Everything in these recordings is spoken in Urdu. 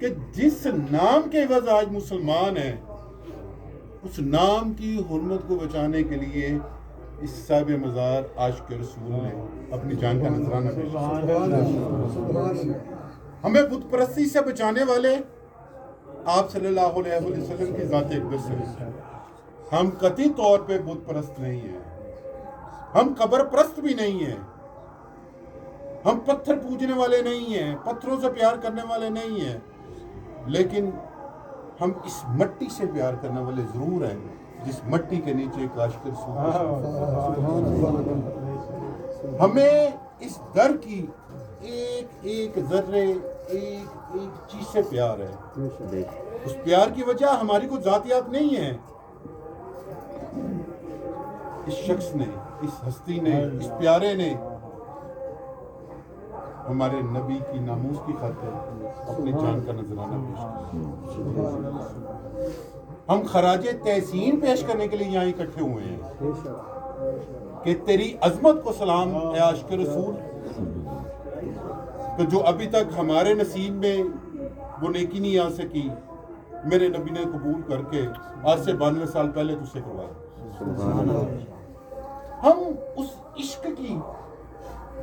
کہ جس نام کے عوض آج مسلمان ہیں اس نام کی حرمت کو بچانے کے لیے اس صاحب مزار عاشق رسول نے اپنی جان کا نذرانہ پیش کیا۔ ہمیں بت پرستی سے بچانے والے آپ صلی اللہ علیہ وسلم کی ذات اقدس سے، ہم قطعی طور پہ بت پرست نہیں ہیں، ہم قبر پرست بھی نہیں ہیں، ہم پتھر پوجنے والے نہیں ہیں، پتھروں سے پیار کرنے والے نہیں ہیں، لیکن ہم اس مٹی سے پیار کرنے والے ضرور ہیں جس مٹی کے نیچے ایک عاشق رسول۔ ہمیں اس در کی ایک ایک ذرے ایک ایک چیز سے پیار ہے، اس پیار کی وجہ ہماری کوئی ذاتیات نہیں ہے، اس شخص نے، اس ہستی نے، اس پیارے نے ہمارے نبی کی ناموس کی خاطر اپنی جان کا نذرانہ پیش کیا۔ ہم خراج تحسین پیش کرنے کے لیے یہاں اکٹھے ہوئے ہیں کہ تیری عظمت کو سلام اے عاشق رسول، کہ جو ابھی تک ہمارے نصیب میں وہ نیکی نہیں آ سکی، میرے نبی نے قبول کر کے آج سے 92 سال پہلے تجھ سے کروایا۔ ہم اس عشق کی،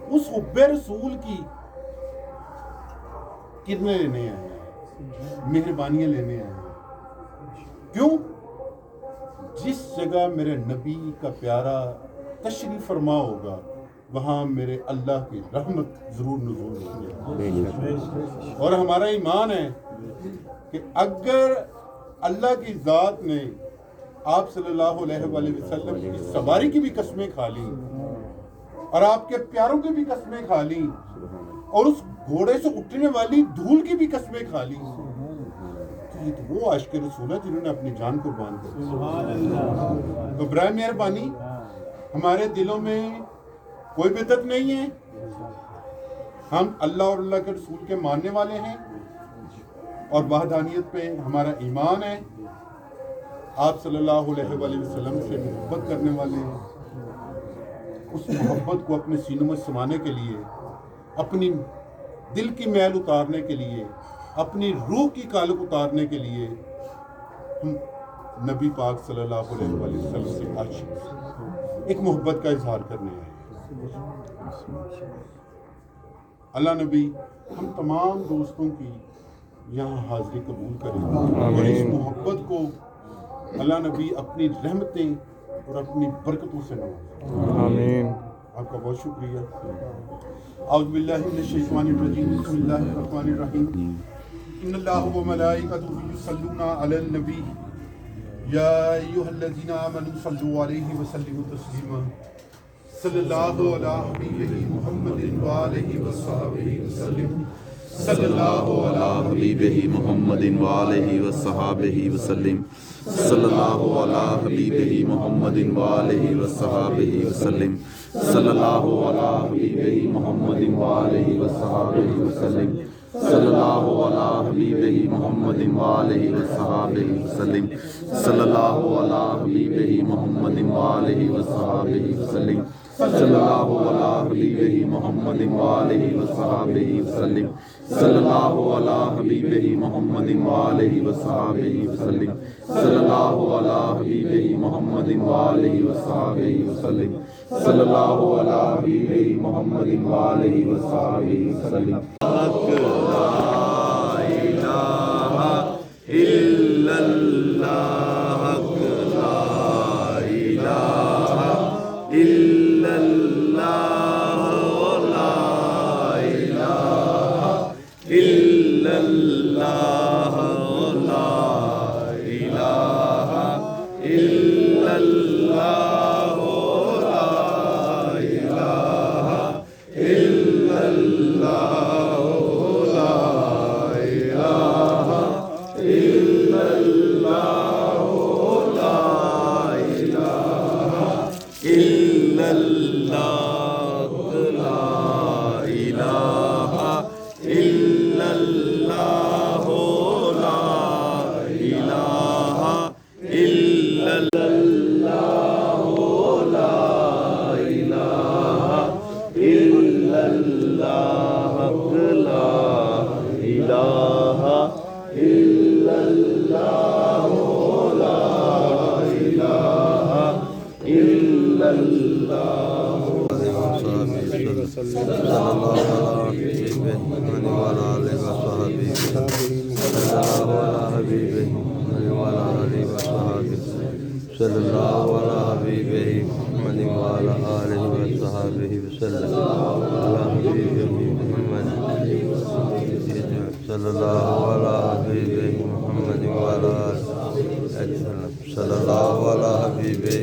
اس حب رسول کی کرنے لینے آئے ہیں، مہربانیاں لینے آئے ہیں۔ کیوں؟ جس جگہ میرے نبی کا پیارا تشریف فرما ہوگا وہاں میرے اللہ کی رحمت ضرور نزول ہوگی، اور ہمارا ایمان ہے کہ اگر اللہ کی ذات نے آپ صلی اللہ علیہ وآلہ وسلم کی سواری کی بھی قسمیں کھا لی اور آپ کے پیاروں کی بھی قسمیں کھا لی اور اس گھوڑے سے اٹھنے والی دھول کی بھی قسمیں کھا لی، تو یہ تو وہ عاشق رسول ہے جنہوں نے اپنی جان قربان کر دی۔ تو برائے مہربانی ہمارے دلوں میں کوئی بدعت نہیں ہے، ہم اللہ اور اللہ کے رسول کے ماننے والے ہیں اور وحدانیت پہ ہمارا ایمان ہے، آپ صلی اللہ علیہ وآلہ وسلم سے محبت کرنے والے ہیں۔ اس محبت کو اپنے سینوں میں سمانے کے لیے، اپنی دل کی میل اتارنے کے لیے، اپنی روح کی کالک اتارنے کے لیے ہم نبی پاک صلی اللہ علیہ وآلہ وسلم سے عاشق ایک محبت کا اظہار کرنے آئے۔ اللہ نبی ہم تمام دوستوں کی یہاں حاضری قبول کریں اور اس محبت کو اللہ نبی اپنی رحمتیں اور اپنی برکتوں سے نوازیں۔ آمین۔ آپ کا بہت شکریہ۔ اعوذ باللہ من الشیطان الرجیم، بسم اللہ الرحمن الرحیم۔ ان اللہ و ملائکتہ یصلون علی النبی یا ایھا الذین آمنوا صلوا علیہ وسلموا تسلیما۔ صلی اللہ علی حبیبہ محمد وآلہ وصحبہ وسلم۔ صلی اللہ علی حبیبہ محمد وآلہ وصحبہ وسلم۔ صلی اللہ علی حبیبہ محمد وآلہ وصحبہ وسلم۔ صلی اللہ علی حبیبہ محمد وآلہ وصحبہ وسلم۔ صلی اللہ علی حبیبہ محمد وآلہ وصحبہ وسلم۔ صلی اللہ علی حبیبہ محمد وآلہ وصحبہ وسلم۔ صلی اللہ علی حبیبہ محمد وآلہ وصحبہ وسلم۔ صلی اللہ علی حبیبہ محمد وآلہ وصحبہ وسلم۔ صلی اللہ علی حبیبہ محمد وآلہ وصحبہ وسلم۔ صلی اللہ علی حبیبہ محمد وآلہ وصحبہ وسلم۔ لا الہ الا اللہ، لا الہ الا اللہ، لا الہ الا اللہ، لا الہ الا اللہ، لا الہ الا اللہ، لا إلا الله لا إله إلا الله صلى الله على حبيبه وعلى آله وصحبه صلى الله على حبيبه وعلى آله وصحبه صلى الله على حبيبه وعلى آله وصحبه وسلم على حبيبه محمد صلى الله على حبيبه محمد وعلى آله وسلم صلى الله على حبيبه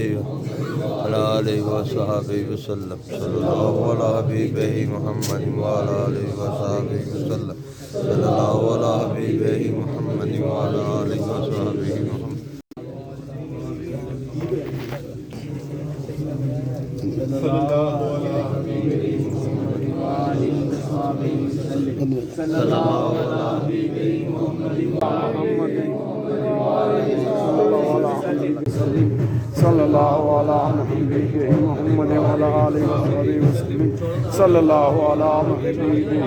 وعلى آله وصحبه وسلم صلى الله على حبيبه محمد وعلى آله وصحبه وسلم صلى الله على حبيبه محمد وعلى آله وصحبه وسلم. صلى الله على حبيبه محمد صلى الله على حبيبه محمد وعلى آله وصحبه وسلم صلى الله على حبيبه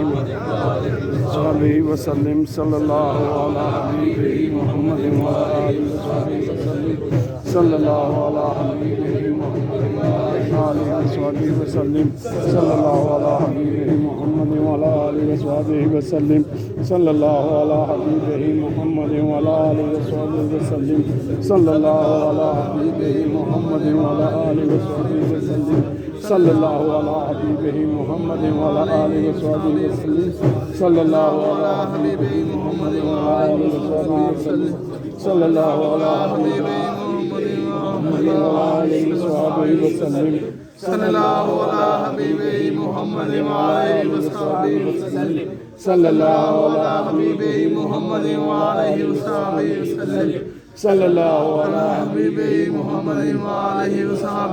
وصحبه وسلم صلى الله على حبيبه محمد وعلى آله وصحبه وسلم صلى الله على حبيبه محمد وعلى آله وصحبه وسلم صلى الله على حبيبه محمد وعلى آله وصحبه وسلم صلى الله على حبيبه محمد وعلى آله وصحبه وسلم صلى الله على حبيبه محمد وعلى آله وصحبه وسلم صلى الله على حبيبه محمد وعلى آله وصحبه وسلم صلى الله على حبيبه محمد وعلى آله وصحبه وسلم صلى الله على حبيبه محمد وعلى آله وصحبه وسلم صلى الله على حبيبه محمد وعلى آله وصحبه وسلم صلى الله على حبيبه محمد وعلى آله وصحبه وسلم صلى الله على حبيبه محمد وعلى آله وصحبه وسلم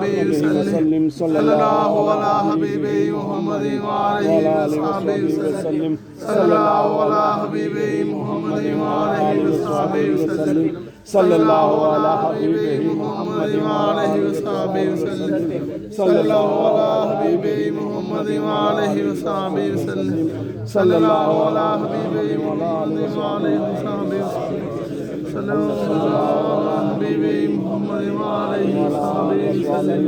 صلى الله على حبيبه محمد وعلى آله وصحبه وسلم صلى الله على حبيبه محمد وعلى آله وصحبه وسلم صلى الله على حبيبه محمد وعلى آله وصحبه وسلم صلى الله على حبيبه محمد وعلى آله وصحبه وسلم صلى الله على حبيبه محمد وعلى آله وصحبه وسلم صلى الله على حبيبه محمد وعلى آله وصحبه وسلم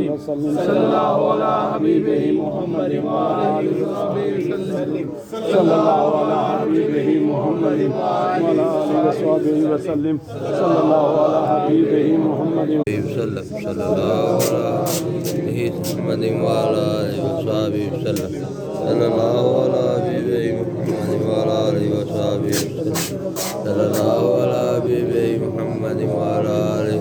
صلى الله على حبيبه محمد وعلى آله وصحبه وسلم صلى الله على حبيبه محمد وعلى آله وصحبه وسلم صلى الله على حبيبه محمد وسلم صلى الله على محمد وعلى آله وصحبه وسلم صلى الله على حبيبه محمد وعلى آله وصحبه وسلم صلى الله على حبيبه محمد وعلى آله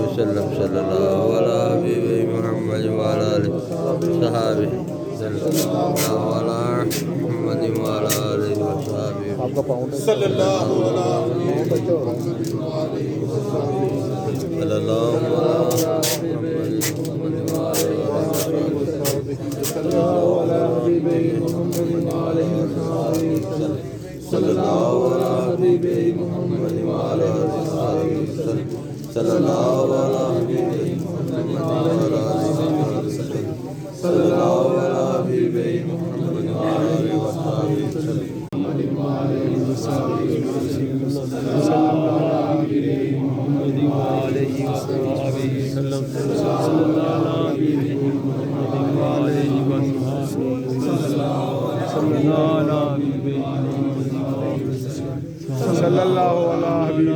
وسلم صلى الله على حبيبه محمد وعلى آله وصحبه صلى الله على محمد وعلى آله وصحبه صلی اللہ علیہ صلى الله على محمد وعلى حبيبه محمد وعلى آله وسلم صلى الله على حبيبه محمد وعلى آله وسلم صلى الله على حبيبه محمد وعلى آله وسلم صلى الله على حبيبه محمد وعلى آله وسلم صلى الله على حبيبه محمد وعلى آله وسلم صلى الله على حبيبه محمد وعلى آله وسلم صلى الله على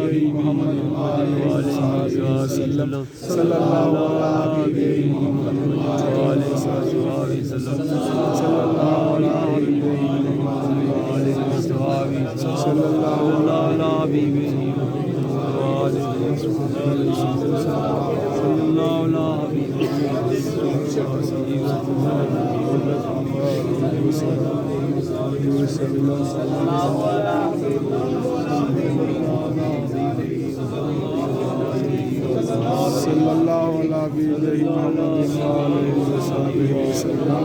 حبيبه محمد وعلى آله وسلم صلى الله على حبيبه وعلى آله وسلم صلى الله على حبيبه صلى الله على حبيبه محمد وعلى آله وصحبه وسلم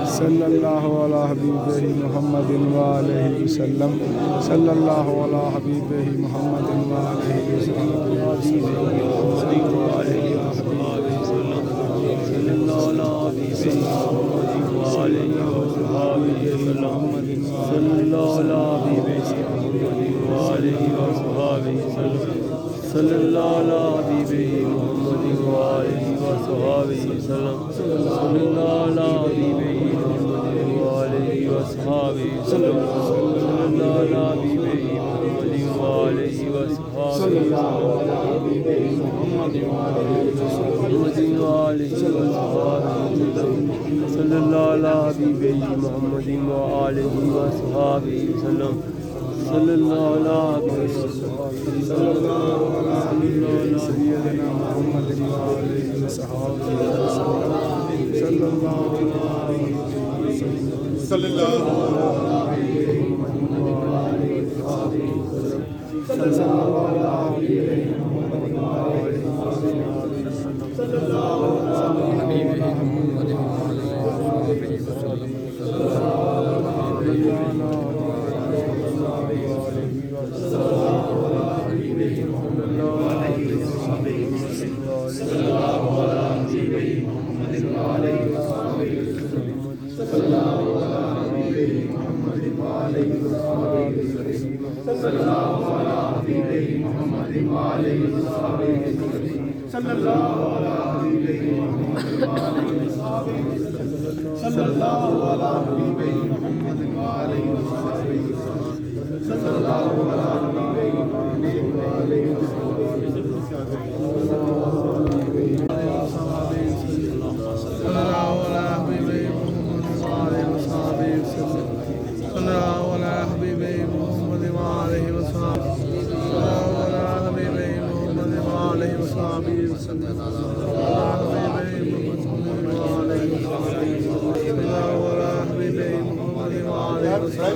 صلى الله على حبيبه محمد وعلى آله وسلم صلى الله على حبيبه محمد وعلى آله وسلم صلى الله على صلی اللہ علی حبیبہ محمد وآلہ وصحبہ وسلم صلی اللہ علی حبیبہ محمد وآلہ وصحبہ وسلم صلی اللہ علی حبیبہ محمد وآلہ وصحبہ صلی اللہ علی حبیبہ محمد وآلہ صلی اللہ علی حبیبہ محمد وآلہ وصحبہ وسلم صلی اللہ علی سیدنا محمد وآلہ وصحبہ صلی اللہ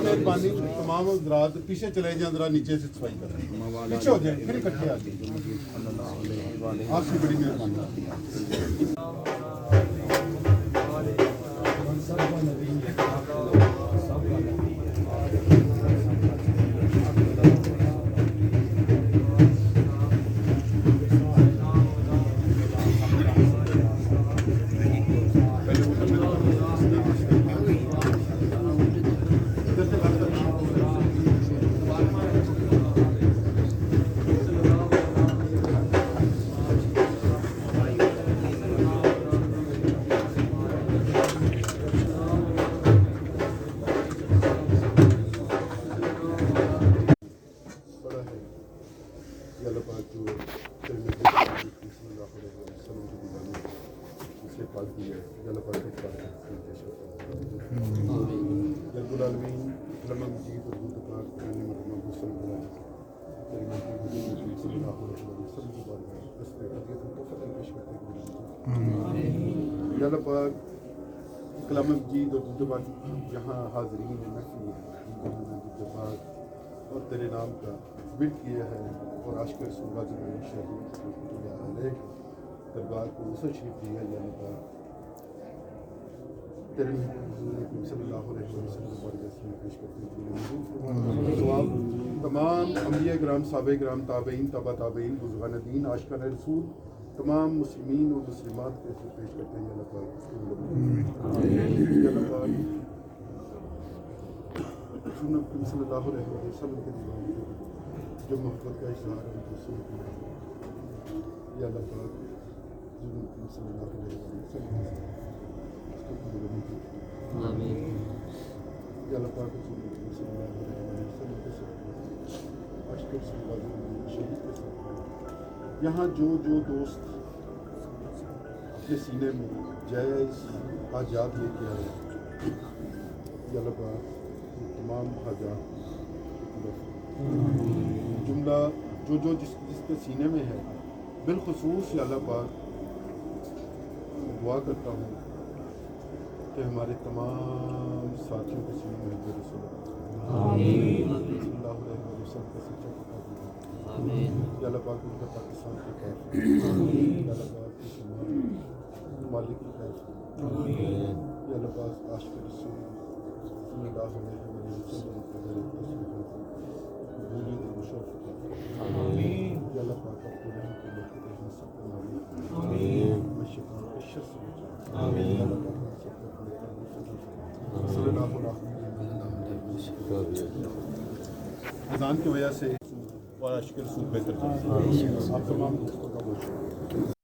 مہربانی تمام حضرات پیچھے چلے جائیں ذرا نیچے سے صفائی کر رہے ہیں پیچھے ہو جائیں پھر اکٹھے آ جائیں آپ کی بڑی مہربانی اللہ پاک کلام مجید اور درود پاک یہاں حاضرین محفل درود پاک اور تیرے نام کا ورد کیا ہے اور عاشق رسول اللہ شہید علیہ دربار کو وسعت شریف دی ہے یا اللہ پاک تیرے حضور صلی اللہ علیہ وسلم پیش کرتے ہیں تمام انبیاء کرام صحابہ کرام تابعین تبع تابعین بزرگان دین عاشقان رسول تمام مسلمین اور مسلمات کو پیش کرتے ہیں اللہ پاک اللہ پاک صلی اللہ علیہ وسلم کے دیوان جو محبت کا اظہار ہے یا اللہ پاک صلی اللہ علیہ وسلم یا اللہ پاک صلی اللہ علیہ وسلم کے ساتھ شہید کے ساتھ یہاں جو دوست اپنے سینے میں جائز حاجات لے کے آئے یا اللہ پاک تمام حاجات جملہ جو جس کے سینے میں ہے بالخصوص یا اللہ پاک دعا کرتا ہوں کہ ہمارے تمام ساتھیوں کے سینے میں رسول اللہ علیہ وسلم کا سچا یا اللہ پاک ان کا پاکستان کے خیر یا اللہ پاک مالک کی خیر یا اللہ پاک عاشق رسول صلی اللہ علیہ وسلم یا اللہ پاک اپنے رحم کے لئے سب کو نامی شکر اشر سے بچا یا اللہ پاک سب کو اپنے صلی اللہ علیہ وسلم اذان کی وجہ سے اور عاشق رسول بہتر جائے. آپ تمام دوستوں کا بہت شکریہ.